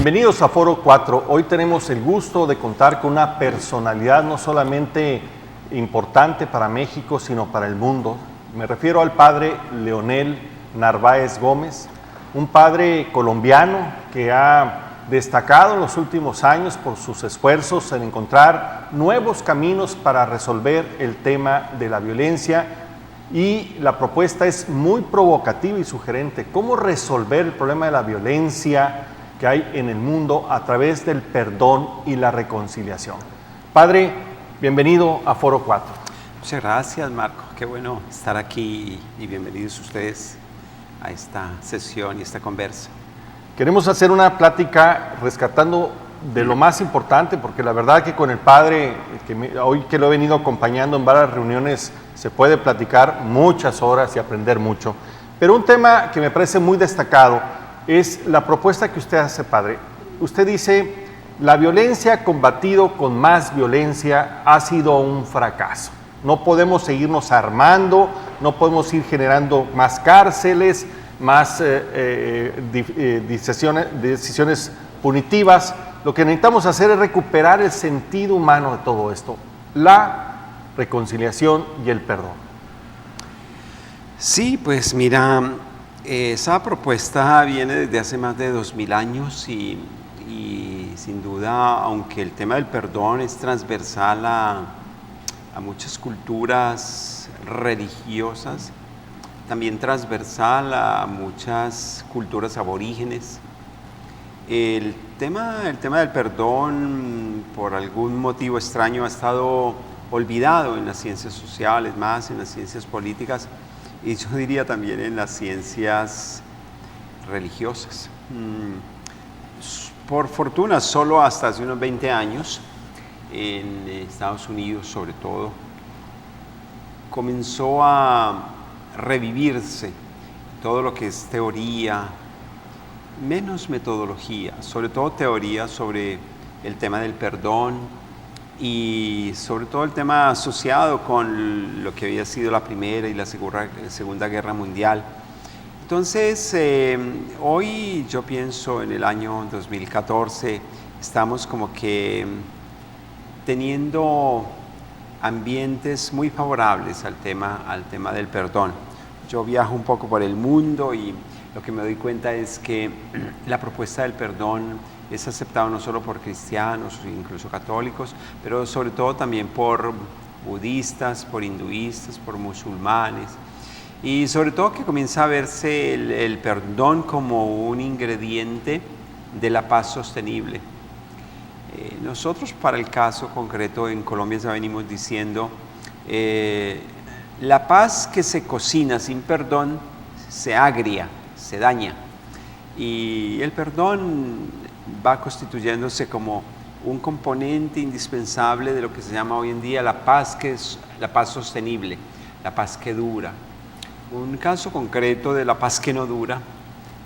Bienvenidos a Foro 4. Hoy tenemos el gusto de contar con una personalidad no solamente importante para México, sino para el mundo. Me refiero al padre Leonel Narváez Gómez, un padre colombiano que ha destacado en los últimos años por sus esfuerzos en encontrar nuevos caminos para resolver el tema de la violencia. Y la propuesta es muy provocativa y sugerente. ¿Cómo resolver el problema de la violencia que hay en el mundo a través del perdón y la reconciliación? Padre, bienvenido a Foro 4. Muchas gracias, Marco. Qué bueno estar aquí y bienvenidos ustedes a esta sesión y esta conversa. Queremos hacer una plática rescatando de lo más importante, porque la verdad que con el padre, hoy que lo he venido acompañando en varias reuniones, se puede platicar muchas horas y aprender mucho. Pero un tema que me parece muy destacado es la propuesta que usted hace, padre. Usted dice, la violencia combatido con más violencia ha sido un fracaso. No podemos seguirnos armando, no podemos ir generando más cárceles, más decisiones punitivas. Lo que necesitamos hacer es recuperar el sentido humano de todo esto, la reconciliación y el perdón. Sí, pues mira, esa propuesta viene desde hace más de 2000 años y sin duda, aunque el tema del perdón es transversal a muchas culturas religiosas, también transversal a muchas culturas aborígenes. El tema del perdón, por algún motivo extraño, ha estado olvidado en las ciencias sociales, más en las ciencias políticas y yo diría también en las ciencias religiosas. Por fortuna, solo hasta hace unos 20 años, en Estados Unidos sobre todo, comenzó a revivirse todo lo que es teoría, menos metodología, sobre todo teoría sobre el tema del perdón y sobre todo el tema asociado con lo que había sido la Primera y la Segunda Guerra Mundial. Entonces, hoy yo pienso en el año 2014, estamos como que teniendo ambientes muy favorables al tema del perdón. Yo viajo un poco por el mundo y lo que me doy cuenta es que la propuesta del perdón es aceptada no solo por cristianos, incluso católicos, pero sobre todo también por budistas, por hinduistas, por musulmanes. Y sobre todo que comienza a verse el perdón como un ingrediente de la paz sostenible. Nosotros, para el caso concreto en Colombia, ya venimos diciendo, la paz que se cocina sin perdón se agria, se daña. Y el perdón va constituyéndose como un componente indispensable de lo que se llama hoy en día la paz, que es la paz sostenible, la paz que dura. Un caso concreto de la paz que no dura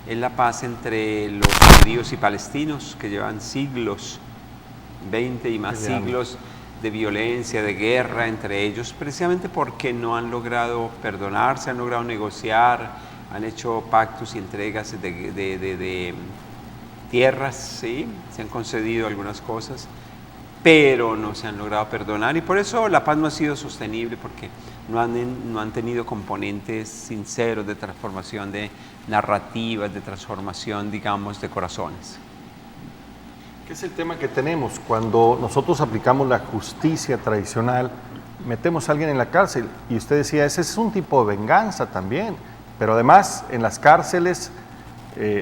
es la paz entre los judíos y palestinos, que llevan siglos, 20 y más siglos de violencia, de guerra entre ellos, precisamente porque no han logrado perdonarse, han logrado negociar, han hecho pactos y entregas de tierras, ¿sí? Se han concedido algunas cosas, pero no se han logrado perdonar y por eso la paz no ha sido sostenible, porque no han tenido componentes sinceros de transformación de narrativas, de transformación, digamos, de corazones. ¿Qué es el tema que tenemos? Cuando nosotros aplicamos la justicia tradicional, metemos a alguien en la cárcel y usted decía, ese es un tipo de venganza también, pero además en las cárceles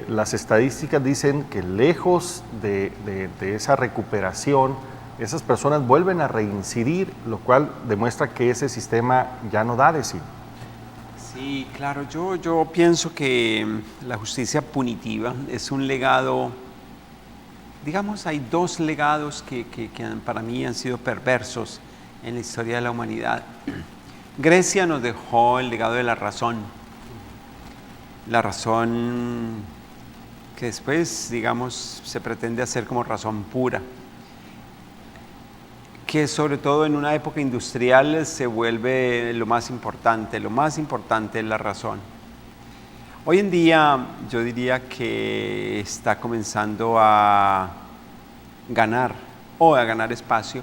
las estadísticas dicen que lejos de esa recuperación, esas personas vuelven a reincidir, lo cual demuestra que ese sistema ya no da de sí. Sí, claro, yo pienso que la justicia punitiva es un legado, digamos, hay dos legados que para mí han sido perversos en la historia de la humanidad. Grecia nos dejó el legado de la razón que después, digamos, se pretende hacer como razón pura, que sobre todo en una época industrial se vuelve lo más importante es la razón. Hoy en día yo diría que está comenzando a ganar o a ganar espacio,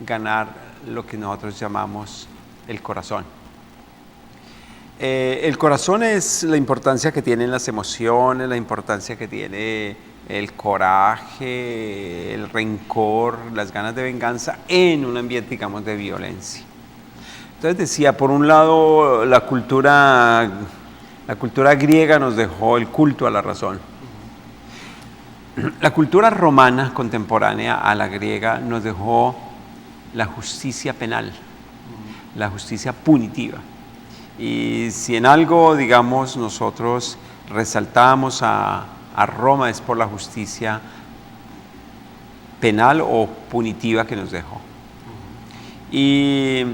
ganar lo que nosotros llamamos el corazón. El corazón es la importancia que tienen las emociones, la importancia que tiene el coraje, el rencor, las ganas de venganza en un ambiente, digamos, de violencia. Entonces decía, por un lado, la cultura griega nos dejó el culto a la razón. La cultura romana contemporánea a la griega nos dejó la justicia penal, la justicia punitiva. Y si en algo, digamos, nosotros resaltamos a Roma es por la justicia penal o punitiva que nos dejó. Y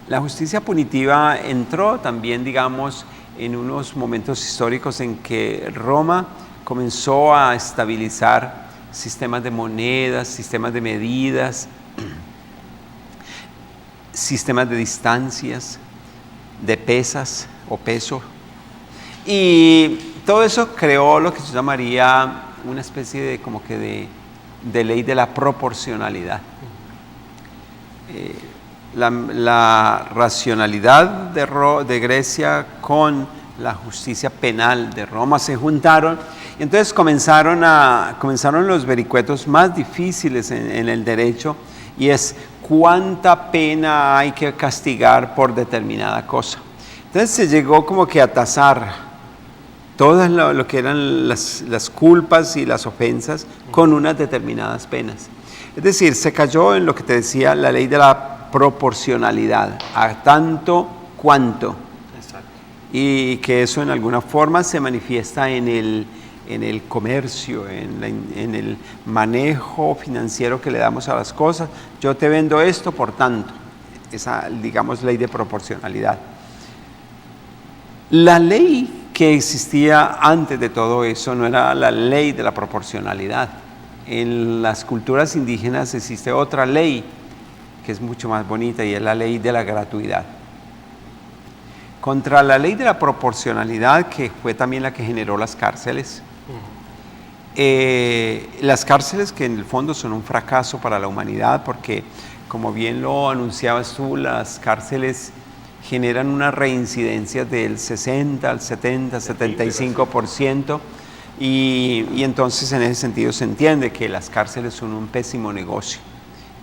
la justicia punitiva entró también, digamos, en unos momentos históricos en que Roma comenzó a estabilizar sistemas de monedas, sistemas de medidas, sistemas de distancias, de pesas o peso. Y todo eso creó lo que se llamaría una especie de como que de ley de la proporcionalidad. La racionalidad de Grecia con la justicia penal de Roma se juntaron y entonces comenzaron los vericuetos más difíciles en el derecho, y es cuánta pena hay que castigar por determinada cosa. Entonces se llegó como que a tasar todas lo que eran las culpas y las ofensas con unas determinadas penas. Es decir, se cayó en lo que te decía la ley de la proporcionalidad, a tanto cuanto. Exacto. Y que eso en alguna forma se manifiesta en el comercio, en el manejo financiero que le damos a las cosas. Yo te vendo esto por tanto, esa, digamos, ley de proporcionalidad. La ley que existía antes de todo eso no era la ley de la proporcionalidad. En las culturas indígenas existe otra ley que es mucho más bonita, y es la ley de la gratuidad. Contra la ley de la proporcionalidad, que fue también la que generó las cárceles, las cárceles que en el fondo son un fracaso para la humanidad, porque como bien lo anunciabas tú, las cárceles generan una reincidencia del 60 al 70, 75%, y entonces en ese sentido se entiende que las cárceles son un pésimo negocio.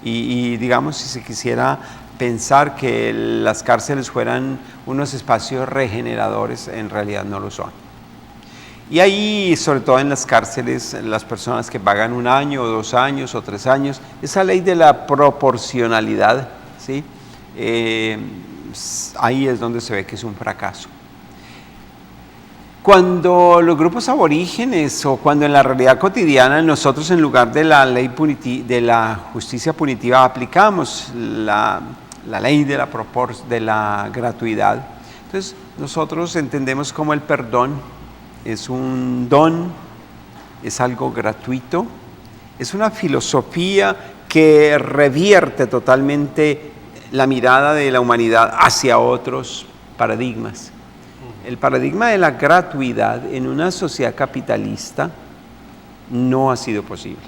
Y digamos, si se quisiera pensar que las cárceles fueran unos espacios regeneradores, en realidad no lo son. Y ahí, sobre todo en las cárceles, las personas que pagan 1 año, o 2 años, o 3 años, esa ley de la proporcionalidad, ¿sí? Ahí es donde se ve que es un fracaso. Cuando los grupos aborígenes, o cuando en la realidad cotidiana nosotros, en lugar de la ley de la justicia punitiva, aplicamos la ley de la gratuidad, entonces nosotros entendemos como el perdón es un don, es algo gratuito, es una filosofía que revierte totalmente la mirada de la humanidad hacia otros paradigmas. El paradigma de la gratuidad en una sociedad capitalista no ha sido posible.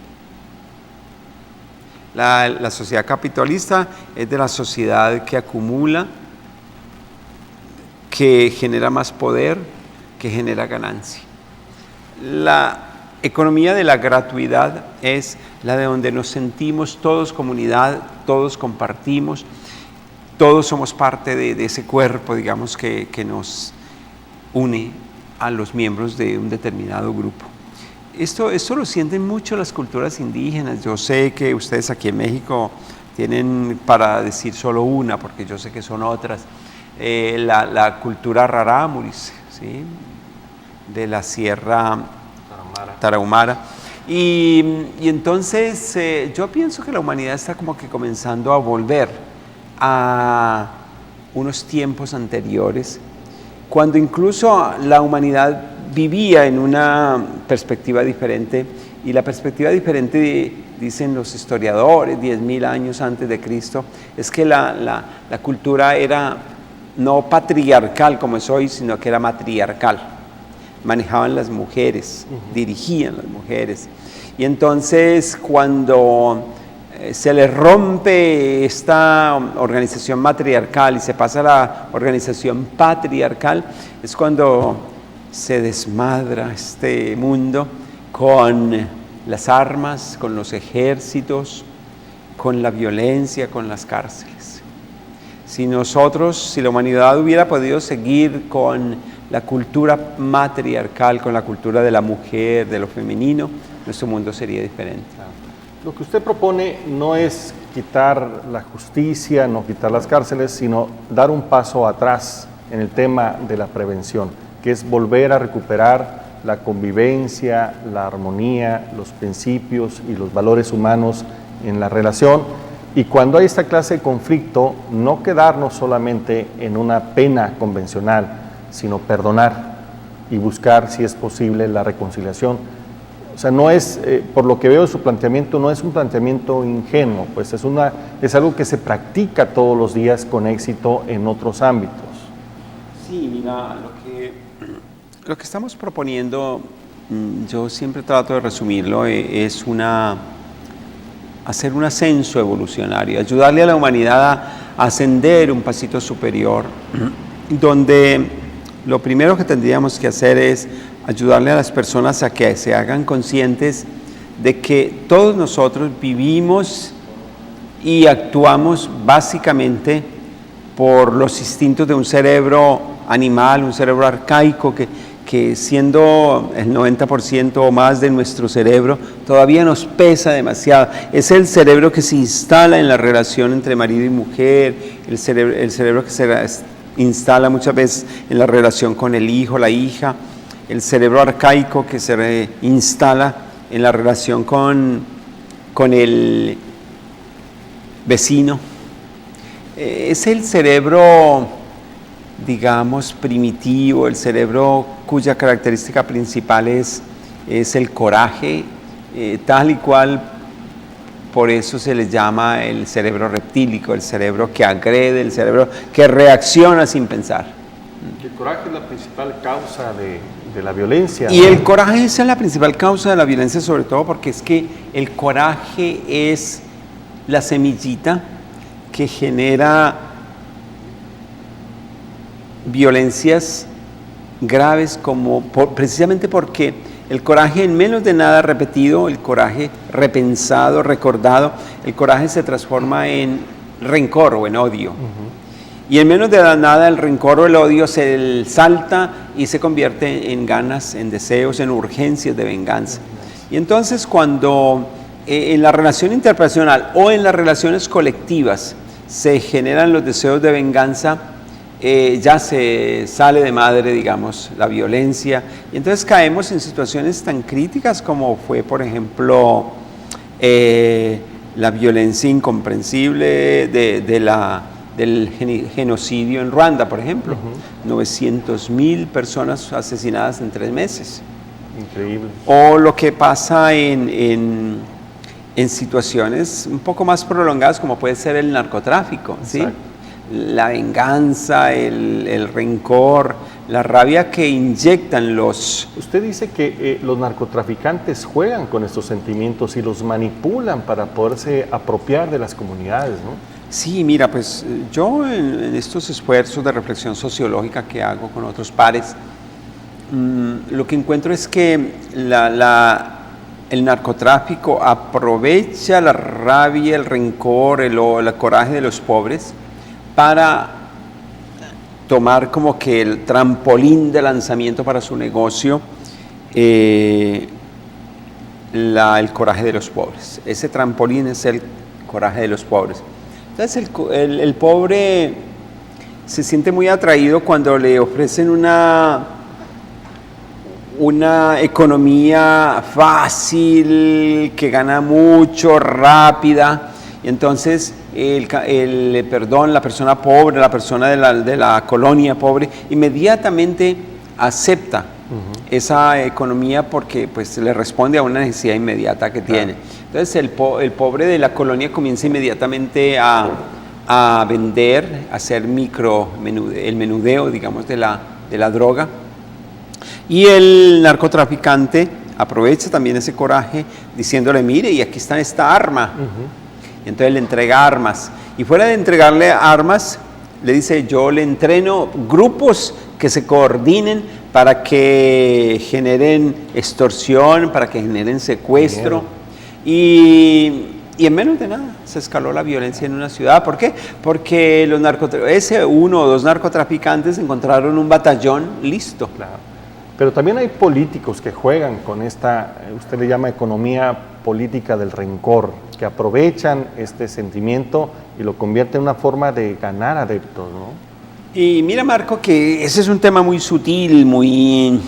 La sociedad capitalista es de la sociedad que acumula, que genera más poder, que genera ganancia. La economía de la gratuidad es la de donde nos sentimos todos comunidad, todos compartimos, todos somos parte de ese cuerpo, digamos, que nos une a los miembros de un determinado grupo. Esto lo sienten mucho las culturas indígenas. Yo sé que ustedes aquí en México tienen, para decir solo una, porque yo sé que son otras, la cultura rarámuris, ¿sí? De la Sierra Tarahumara. Y entonces yo pienso que la humanidad está como que comenzando a volver a unos tiempos anteriores, cuando incluso la humanidad vivía en una perspectiva diferente, y la perspectiva diferente, dicen los historiadores, 10.000 años antes de Cristo, es que la cultura era no patriarcal como es hoy, sino que era matriarcal. manejaban las mujeres, dirigían las mujeres. Y entonces cuando se le rompe esta organización matriarcal y se pasa a la organización patriarcal, es cuando se desmadra este mundo con las armas, con los ejércitos, con la violencia, con las cárceles. Si la humanidad hubiera podido seguir con la cultura matriarcal, con la cultura de la mujer, de lo femenino, nuestro mundo sería diferente. Lo que usted propone no es quitar la justicia, no quitar las cárceles, sino dar un paso atrás en el tema de la prevención, que es volver a recuperar la convivencia, la armonía, los principios y los valores humanos en la relación. Y cuando hay esta clase de conflicto, no quedarnos solamente en una pena convencional, sino perdonar y buscar, si es posible, la reconciliación. O sea, no es, por lo que veo de su planteamiento, no es un planteamiento ingenuo, pues es algo que se practica todos los días con éxito en otros ámbitos. Sí, mira, lo que estamos proponiendo, yo siempre trato de resumirlo, es hacer un ascenso evolucionario, ayudarle a la humanidad a ascender un pasito superior, donde lo primero que tendríamos que hacer es ayudarle a las personas a que se hagan conscientes de que todos nosotros vivimos y actuamos básicamente por los instintos de un cerebro animal, un cerebro arcaico que siendo el 90% o más de nuestro cerebro, todavía nos pesa demasiado. Es el cerebro que se instala en la relación entre marido y mujer, el cerebro que se instala muchas veces en la relación con el hijo, la hija, el cerebro arcaico que se instala en la relación con el vecino. Es el cerebro, digamos, primitivo, el cerebro cuya característica principal es el coraje, tal y cual, por eso se le llama el cerebro reptílico, el cerebro que agrede, el cerebro que reacciona sin pensar. El coraje es la principal causa de la violencia. Y el coraje es la principal causa de la violencia, sobre todo porque es que el coraje es la semillita que genera violencias graves, precisamente porque el coraje en menos de nada repetido, el coraje repensado, recordado, el coraje se transforma en rencor o en odio. Y en menos de nada el rencor o el odio se salta y se convierte en ganas, en deseos, en urgencias de venganza. Y entonces cuando en la relación interpersonal o en las relaciones colectivas se generan los deseos de venganza, ya se sale de madre, digamos, la violencia. Y entonces caemos en situaciones tan críticas como fue, por ejemplo, la violencia incomprensible del genocidio en Ruanda, por ejemplo. 900,000 personas asesinadas en 3 meses. Increíble. O lo que pasa en situaciones un poco más prolongadas, como puede ser el narcotráfico, ¿sí? La venganza, el rencor, la rabia que inyectan los... Usted dice que los narcotraficantes juegan con estos sentimientos y los manipulan para poderse apropiar de las comunidades, ¿no? Sí, mira, pues yo en estos esfuerzos de reflexión sociológica que hago con otros pares, lo que encuentro es que el narcotráfico aprovecha la rabia, el rencor, el coraje de los pobres para tomar como que el trampolín de lanzamiento para su negocio, el coraje de los pobres. Ese trampolín es el coraje de los pobres. Entonces el pobre se siente muy atraído cuando le ofrecen una economía fácil, que gana mucho, rápida, y entonces la persona pobre, la persona de la colonia pobre, inmediatamente acepta esa economía porque pues le responde a una necesidad inmediata que tiene. Entonces el pobre de la colonia comienza inmediatamente a vender, a hacer el menudeo, digamos, de la droga. Y el narcotraficante aprovecha también ese coraje diciéndole, mire, y aquí está esta arma. Y entonces le entrega armas. Y fuera de entregarle armas, le dice, yo le entreno grupos que se coordinen para que generen extorsión, para que generen secuestro. Y en menos de nada se escaló la violencia en una ciudad. ¿Por qué? Porque ese uno o dos narcotraficantes encontraron un batallón listo. Claro. Pero también hay políticos que juegan con esta, usted le llama economía política del rencor, que aprovechan este sentimiento y lo convierten en una forma de ganar adeptos, ¿no? Y mira, Marco, que ese es un tema muy sutil, muy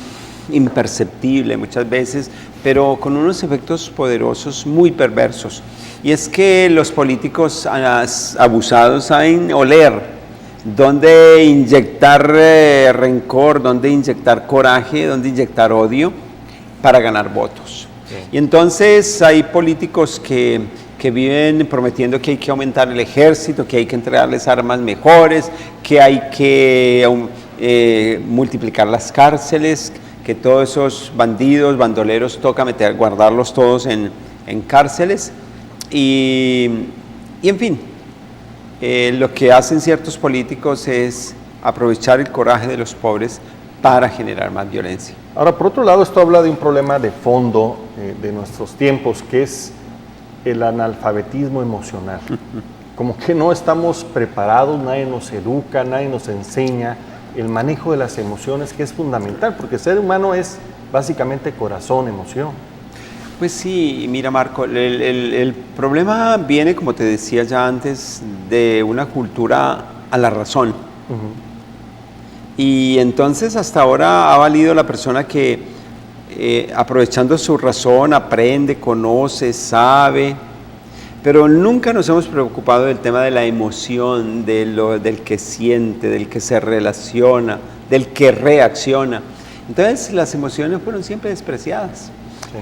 imperceptible muchas veces, pero con unos efectos poderosos muy perversos. Y es que los políticos abusados saben oler dónde inyectar rencor, dónde inyectar coraje, dónde inyectar odio para ganar votos. Sí. Y entonces hay políticos que viven prometiendo que hay que aumentar el ejército, que hay que entregarles armas mejores, que hay que multiplicar las cárceles, que todos esos bandidos, bandoleros, toca guardarlos todos en cárceles. Y en fin, lo que hacen ciertos políticos es aprovechar el coraje de los pobres para generar más violencia. Ahora, por otro lado, esto habla de un problema de fondo de nuestros tiempos, que es el analfabetismo emocional. Como que no estamos preparados, nadie nos educa, nadie nos enseña el manejo de las emociones, que es fundamental, porque el ser humano es básicamente corazón, emoción. Pues sí, mira, Marco, el problema viene, como te decía ya antes, de una cultura a la razón. Y entonces hasta ahora ha valido la persona que aprovechando su razón aprende, conoce, sabe, pero nunca nos hemos preocupado del tema de la emoción, del que siente, del que se relaciona, del que reacciona. Entonces las emociones fueron siempre despreciadas.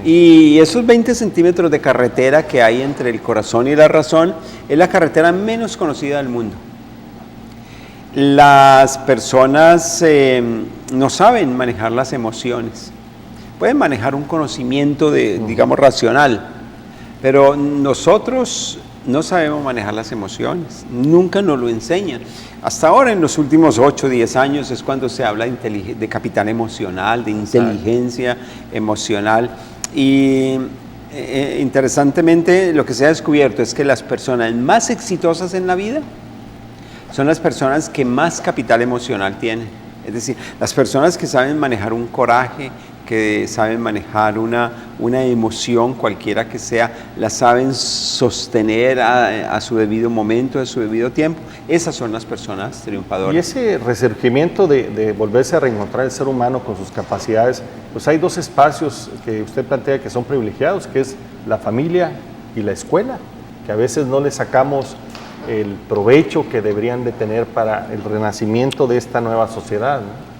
Sí. Y esos 20 centímetros de carretera que hay entre el corazón y la razón es la carretera menos conocida del mundo. Las personas no saben manejar las emociones. Pueden manejar un conocimiento digamos, racional, pero nosotros no sabemos manejar las emociones, nunca nos lo enseñan. Hasta ahora, en los últimos 8 o 10 años, es cuando se habla de capital emocional, de inteligencia emocional. Y interesantemente, lo que se ha descubierto es que las personas más exitosas en la vida son las personas que más capital emocional tienen. Es decir, las personas que saben manejar un coraje, que saben manejar una emoción, cualquiera que sea, la saben sostener a su debido momento, a su debido tiempo. Esas son las personas triunfadoras. Y ese resurgimiento de volverse a reencontrar el ser humano con sus capacidades, pues hay dos espacios que usted plantea que son privilegiados, que es la familia y la escuela, que a veces no le sacamos el provecho que deberían de tener para el renacimiento de esta nueva sociedad, ¿no?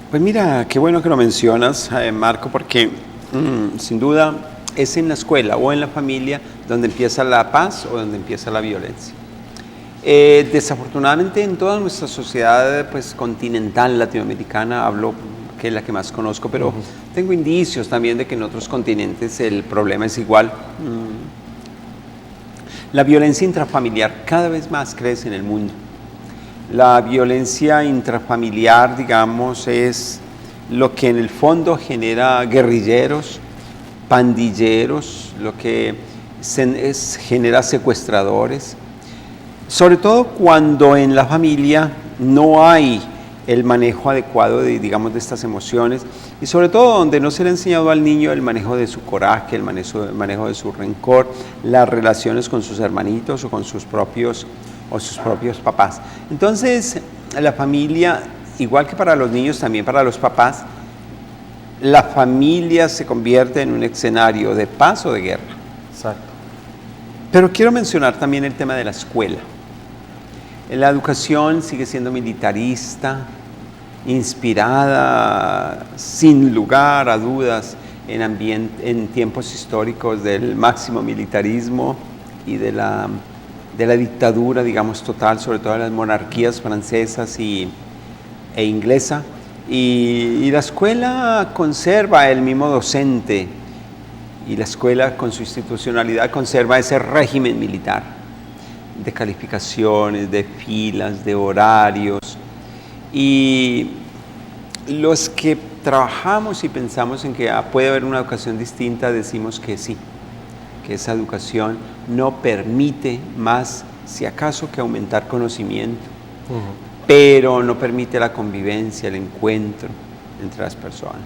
Pues mira, qué bueno que lo mencionas, Marco, porque sin duda es en la escuela o en la familia donde empieza la paz o donde empieza la violencia. Desafortunadamente en toda nuestra sociedad pues, continental latinoamericana, hablo que es la que más conozco, pero tengo indicios también de que en otros continentes el problema es igual. La violencia intrafamiliar cada vez más crece en el mundo. La violencia intrafamiliar, digamos, es lo que en el fondo genera guerrilleros, pandilleros, lo que genera secuestradores, sobre todo cuando en la familia no hay el manejo adecuado de estas emociones y sobre todo donde no se le ha enseñado al niño el manejo de su coraje, el manejo de su rencor, las relaciones con sus hermanitos o con sus propios papás. Entonces, la familia, igual que para los niños, también para los papás, la familia se convierte en un escenario de paz o de guerra. Exacto. Pero quiero mencionar también el tema de la escuela. La educación sigue siendo militarista, inspirada, sin lugar a dudas, en tiempos históricos del máximo militarismo y de la dictadura, digamos, total, sobre todo de las monarquías francesas e inglesa, Y la escuela conserva el mismo docente, y la escuela con su institucionalidad conserva ese régimen militar de calificaciones, de filas, de horarios. Y los que trabajamos y pensamos en que puede haber una educación distinta, decimos que sí, que esa educación no permite más, si acaso, que aumentar conocimiento, pero no permite la convivencia, el encuentro entre las personas.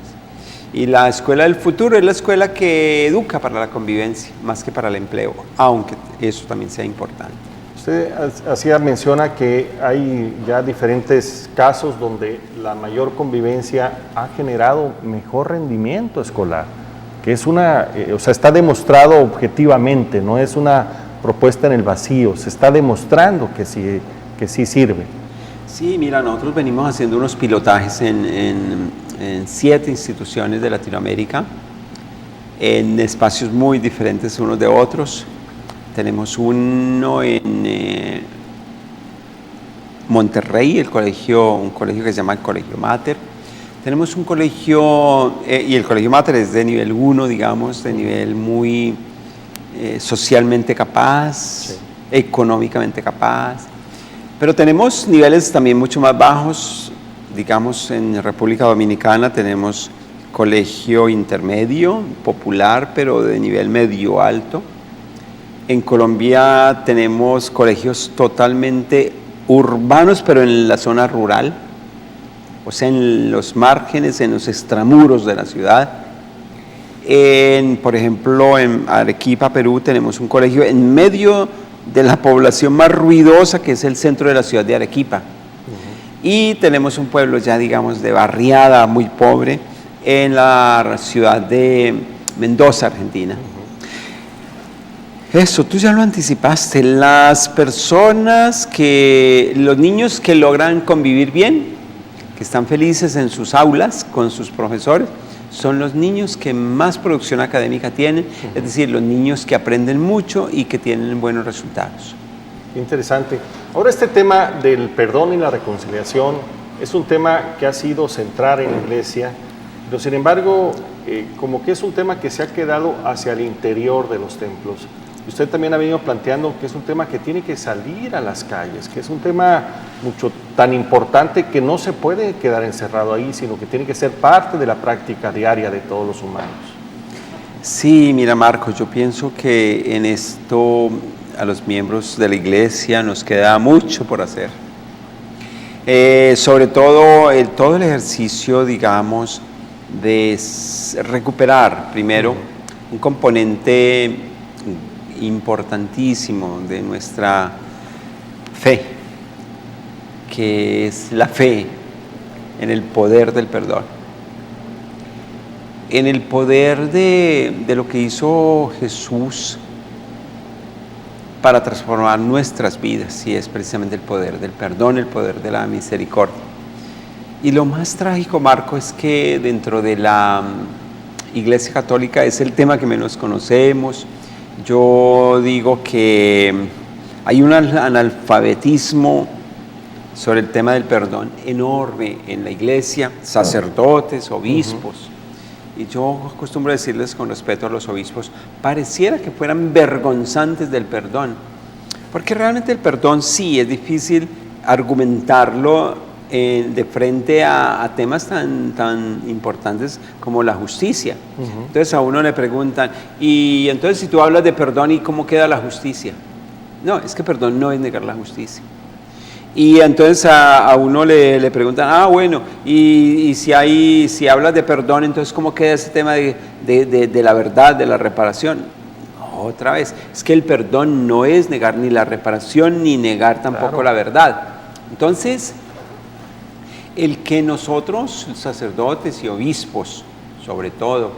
Y la escuela del futuro es la escuela que educa para la convivencia, más que para el empleo, aunque eso también sea importante. Usted hacía menciona que hay ya diferentes casos donde la mayor convivencia ha generado mejor rendimiento escolar, que es está demostrado objetivamente, no es una propuesta en el vacío, se está demostrando que sí sirve. Sí, mira, nosotros venimos haciendo unos pilotajes en 7 instituciones de Latinoamérica, en espacios muy diferentes unos de otros. Tenemos uno en Monterrey, un colegio que se llama el Colegio Mater. Tenemos un colegio, y el Colegio Mater es de nivel 1, digamos, de nivel muy socialmente capaz, sí, económicamente capaz. Pero tenemos niveles también mucho más bajos. Digamos, en República Dominicana tenemos colegio intermedio, popular, pero de nivel medio alto. En Colombia tenemos colegios totalmente urbanos, pero en la zona rural, o sea, en los márgenes, en los extramuros de la ciudad. Por ejemplo, en Arequipa, Perú, tenemos un colegio en medio de la población más ruidosa, que es el centro de la ciudad de Arequipa. Y tenemos un pueblo ya, digamos, de barriada, muy pobre, en la ciudad de Mendoza, Argentina. Eso, tú ya lo anticipaste. Los niños que logran convivir bien, que están felices en sus aulas con sus profesores, son los niños que más producción académica tienen, es decir, los niños que aprenden mucho y que tienen buenos resultados. Interesante. Ahora, este tema del perdón y la reconciliación es un tema que ha sido central en la Iglesia, pero sin embargo, como que es un tema que se ha quedado hacia el interior de los templos. Usted también ha venido planteando que es un tema que tiene que salir a las calles, que es un tema tan importante que no se puede quedar encerrado ahí, sino que tiene que ser parte de la práctica diaria de todos los humanos. Sí, mira, Marcos, yo pienso que en esto a los miembros de la Iglesia nos queda mucho por hacer. Sobre todo todo el ejercicio, digamos, de recuperar primero un componente importantísimo de nuestra fe, que es la fe en el poder del perdón, en el poder de lo que hizo Jesús para transformar nuestras vidas, y es precisamente el poder del perdón, el poder de la misericordia. Y lo más trágico, Marco, es que dentro de la Iglesia Católica es el tema que menos conocemos. Yo digo que hay un analfabetismo sobre el tema del perdón enorme en la Iglesia, sacerdotes, obispos. Y yo acostumbro decirles con respeto a los obispos, pareciera que fueran vergonzantes del perdón, porque realmente el perdón sí es difícil argumentarlo de frente a temas tan importantes como la justicia. Entonces a uno le preguntan, y entonces si tú hablas de perdón, ¿y cómo queda la justicia? No, es que perdón no es negar la justicia. Y entonces a uno le preguntan, bueno, y si hablas de perdón, entonces ¿cómo queda ese tema de la verdad, de la reparación? Otra vez, es que el perdón no es negar ni la reparación ni negar tampoco la verdad. Entonces, el que nosotros, sacerdotes y obispos, sobre todo,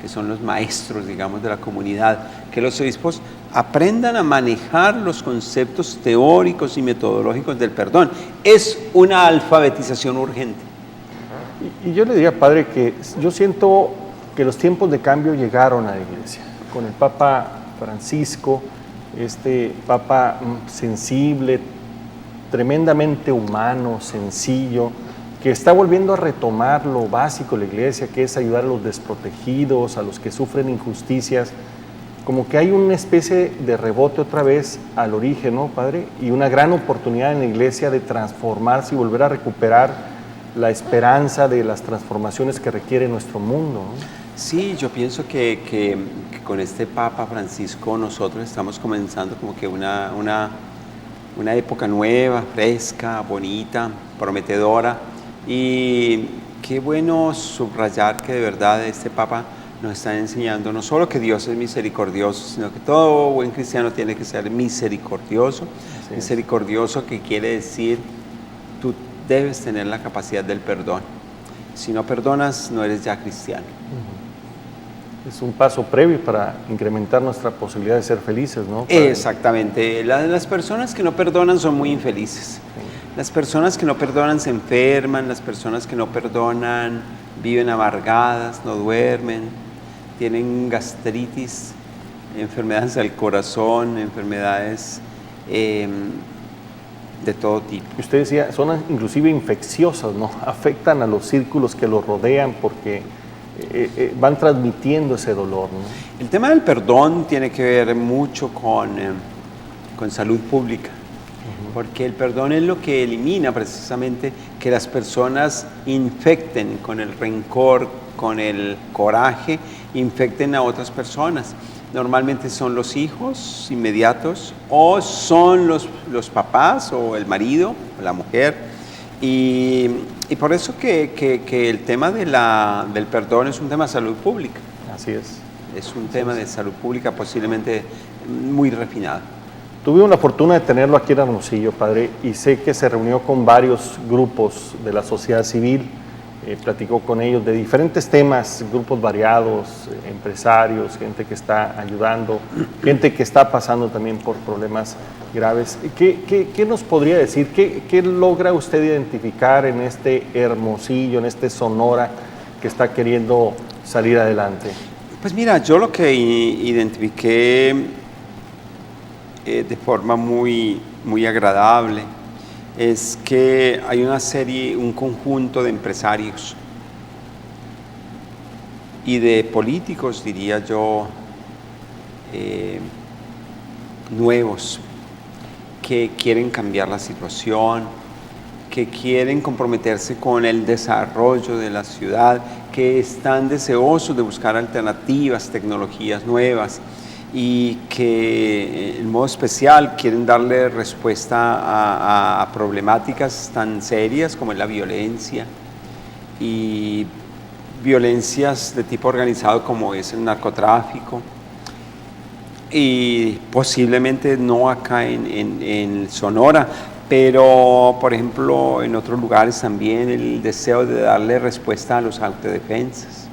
que son los maestros, digamos, de la comunidad, que los obispos aprendan a manejar los conceptos teóricos y metodológicos del perdón, es una alfabetización urgente. Y yo le diría, padre, que yo siento que los tiempos de cambio llegaron a la Iglesia, con el Papa Francisco, este Papa sensible, tremendamente humano, sencillo, que está volviendo a retomar lo básico de la iglesia, que es ayudar a los desprotegidos, a los que sufren injusticias. Como que hay una especie de rebote otra vez al origen, ¿no, Padre? Y una gran oportunidad en la iglesia de transformarse y volver a recuperar la esperanza de las transformaciones que requiere nuestro mundo, ¿no? Sí, yo pienso que con este Papa Francisco nosotros estamos comenzando como que una época nueva, fresca, bonita, prometedora. Y qué bueno subrayar que de verdad este Papa nos está enseñando no solo que Dios es misericordioso, sino que todo buen cristiano tiene que ser misericordioso. Así es. Misericordioso, que quiere decir tú debes tener la capacidad del perdón. Si no perdonas, no eres ya cristiano. Es un paso previo para incrementar nuestra posibilidad de ser felices, ¿no? Exactamente. Las personas que no perdonan son muy infelices. Las personas que no perdonan se enferman, las personas que no perdonan viven amargadas, no duermen, tienen gastritis, enfermedades del corazón, enfermedades de todo tipo. Usted decía, son inclusive infecciosas, ¿no? Afectan a los círculos que los rodean porque van transmitiendo ese dolor, ¿no? El tema del perdón tiene que ver mucho con salud pública, porque el perdón es lo que elimina precisamente que las personas infecten con el rencor, con el coraje, infecten a otras personas. Normalmente son los hijos inmediatos o son los papás o el marido o la mujer. Y por eso que el tema del perdón es un tema de salud pública. Así es. Es un tema de salud pública posiblemente muy refinado. Tuvimos la fortuna de tenerlo aquí en Hermosillo, Padre, y sé que se reunió con varios grupos de la sociedad civil, platicó con ellos de diferentes temas, grupos variados, empresarios, gente que está ayudando, gente que está pasando también por problemas graves. ¿Qué nos podría decir? ¿Qué logra usted identificar en este Hermosillo, en este Sonora que está queriendo salir adelante? Pues mira, yo lo que identifiqué de forma muy, muy agradable es que hay un conjunto de empresarios y de políticos, diría yo, nuevos, que quieren cambiar la situación, que quieren comprometerse con el desarrollo de la ciudad, que están deseosos de buscar alternativas, tecnologías nuevas, y que en modo especial quieren darle respuesta a problemáticas tan serias como es la violencia y violencias de tipo organizado como es el narcotráfico, y posiblemente no acá en Sonora, pero por ejemplo en otros lugares también el deseo de darle respuesta a los autodefensas.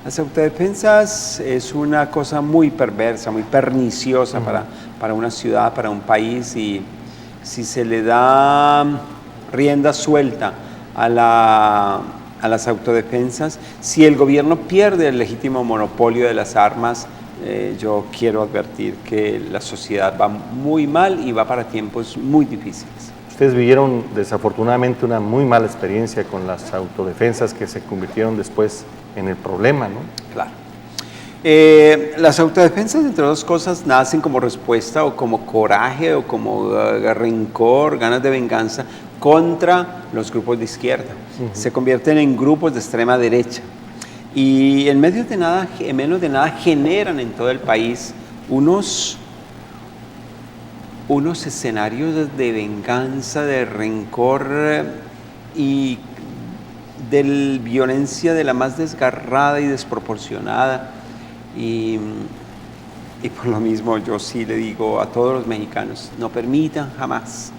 Las autodefensas es una cosa muy perversa, muy perniciosa para una ciudad, para un país, y si se le da rienda suelta a las autodefensas, si el gobierno pierde el legítimo monopolio de las armas, yo quiero advertir que la sociedad va muy mal y va para tiempos muy difíciles. Ustedes vivieron desafortunadamente una muy mala experiencia con las autodefensas que se convirtieron después en el problema, ¿no? Claro. Las autodefensas, entre otras cosas, nacen como respuesta o como coraje o como rencor, ganas de venganza contra los grupos de izquierda. Se convierten en grupos de extrema derecha y en menos de nada generan en todo el país unos escenarios de venganza, de rencor y de violencia de la más desgarrada y desproporcionada. Y por lo mismo yo sí le digo a todos los mexicanos, no permitan jamás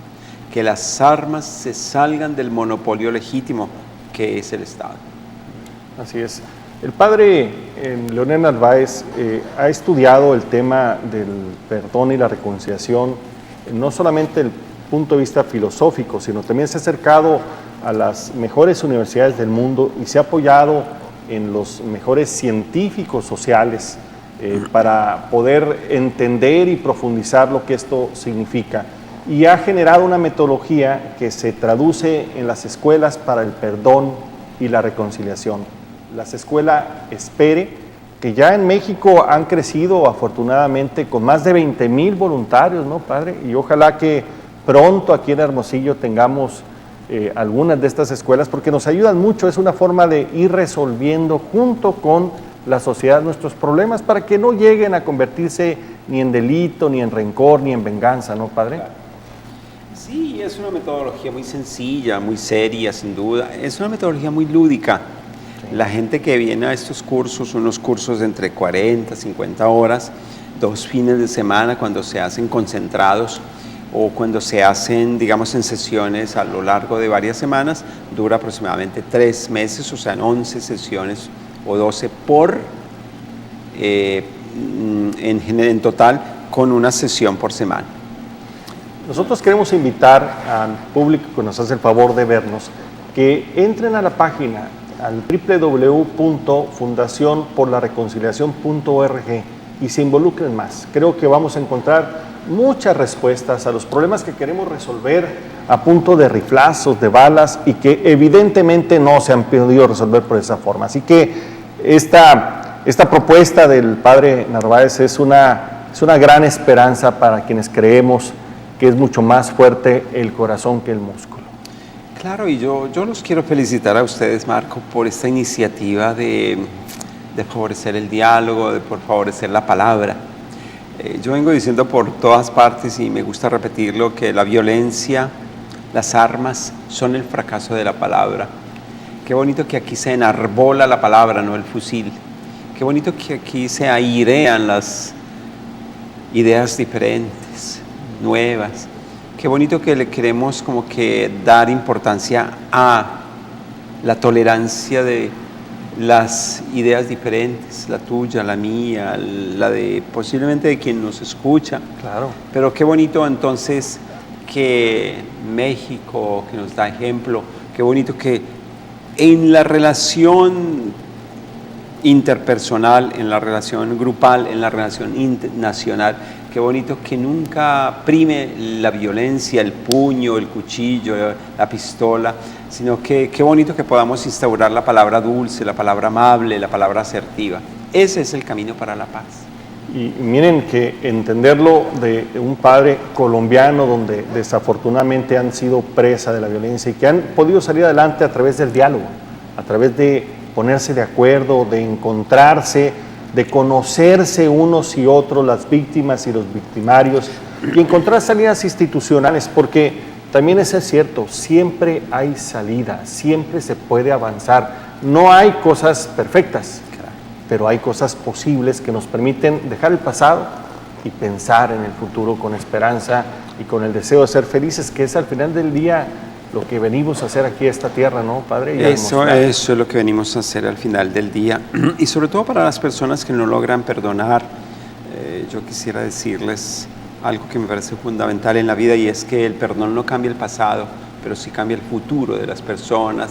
que las armas se salgan del monopolio legítimo que es el Estado. Así es. El padre Leonel Narváez ha estudiado el tema del perdón y la reconciliación, no solamente desde el punto de vista filosófico, sino también se ha acercado a las mejores universidades del mundo y se ha apoyado en los mejores científicos sociales para poder entender y profundizar lo que esto significa. y ha generado una metodología que se traduce en las escuelas para el perdón y la reconciliación. Las escuelas Espere, que ya en México han crecido afortunadamente con más de 20,000 voluntarios, ¿no, padre? Y ojalá que pronto aquí en Hermosillo tengamos algunas de estas escuelas, porque nos ayudan mucho, es una forma de ir resolviendo junto con la sociedad nuestros problemas para que no lleguen a convertirse ni en delito, ni en rencor, ni en venganza, ¿no, padre? Claro. Sí, es una metodología muy sencilla, muy seria, sin duda. Es una metodología muy lúdica. Sí. La gente que viene a estos cursos, unos cursos de entre 40, 50 horas, 2 fines de semana cuando se hacen concentrados, o cuando se hacen, digamos, en sesiones a lo largo de varias semanas, dura aproximadamente 3 meses, o sea, en 11 sesiones o 12 en total, con una sesión por semana. Nosotros queremos invitar al público que nos hace el favor de vernos, que entren a la página, al www.fundacionporlareconciliacion.org y se involucren más. Creo que vamos a encontrar muchas respuestas a los problemas que queremos resolver a punto de riflazos, de balas, y que evidentemente no se han podido resolver por esa forma. Así que esta propuesta del padre Narváez es una gran esperanza para quienes creemos que es mucho más fuerte el corazón que el músculo. Claro, y yo los quiero felicitar a ustedes, Marco, por esta iniciativa de favorecer el diálogo, de por favorecer la palabra. Yo vengo diciendo por todas partes, y me gusta repetirlo, que la violencia, las armas, son el fracaso de la palabra. Qué bonito que aquí se enarbola la palabra, no el fusil. Qué bonito que aquí se airean las ideas diferentes, nuevas. Qué bonito que le queremos como que dar importancia a la tolerancia de las ideas diferentes, la tuya, la mía, la de posiblemente de quien nos escucha. Claro. Pero qué bonito entonces que México, que nos da ejemplo, qué bonito que en la relación interpersonal, en la relación grupal, en la relación nacional, qué bonito que nunca prime la violencia, el puño, el cuchillo, la pistola, sino que qué bonito que podamos instaurar la palabra dulce, la palabra amable, la palabra asertiva. Ese es el camino para la paz. Y miren que entenderlo de un padre colombiano donde desafortunadamente han sido presa de la violencia y que han podido salir adelante a través del diálogo, a través de ponerse de acuerdo, de encontrarse, de conocerse unos y otros, las víctimas y los victimarios, y encontrar salidas institucionales, porque también eso es cierto, siempre hay salida, siempre se puede avanzar. No hay cosas perfectas, pero hay cosas posibles que nos permiten dejar el pasado y pensar en el futuro con esperanza y con el deseo de ser felices, que es al final del día lo que venimos a hacer aquí a esta tierra, ¿no, padre? Eso es lo que venimos a hacer al final del día. Y sobre todo para las personas que no logran perdonar, yo quisiera decirles algo que me parece fundamental en la vida, y es que el perdón no cambia el pasado, pero sí cambia el futuro de las personas,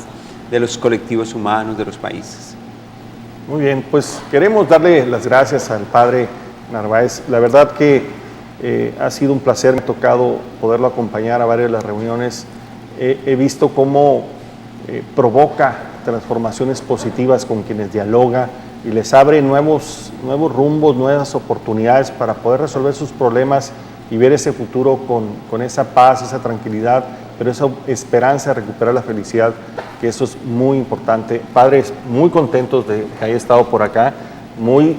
de los colectivos humanos, de los países. Muy bien, pues queremos darle las gracias al padre Narváez. La verdad que ha sido un placer, me ha tocado poderlo acompañar a varias de las reuniones. He visto cómo provoca transformaciones positivas con quienes dialoga y les abre nuevos rumbos, nuevas oportunidades para poder resolver sus problemas y ver ese futuro con esa paz, esa tranquilidad, pero esa esperanza de recuperar la felicidad, que eso es muy importante. Padres, muy contentos de que haya estado por acá, muy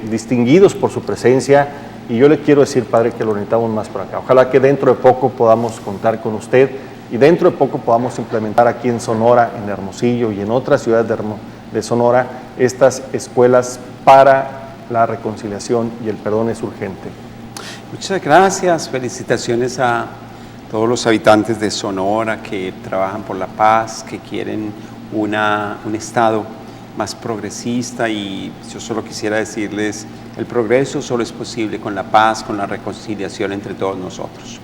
distinguidos por su presencia, y yo le quiero decir, padre, que lo necesitamos más por acá. Ojalá que dentro de poco podamos contar con usted y dentro de poco podamos implementar aquí en Sonora, en Hermosillo y en otras ciudades de Sonora, estas escuelas para la reconciliación y el perdón es urgente. Muchas gracias, felicitaciones a todos los habitantes de Sonora que trabajan por la paz, que quieren un estado más progresista, y yo solo quisiera decirles, el progreso solo es posible con la paz, con la reconciliación entre todos nosotros.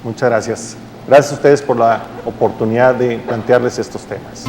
Muchas gracias. Gracias a ustedes por la oportunidad de plantearles estos temas.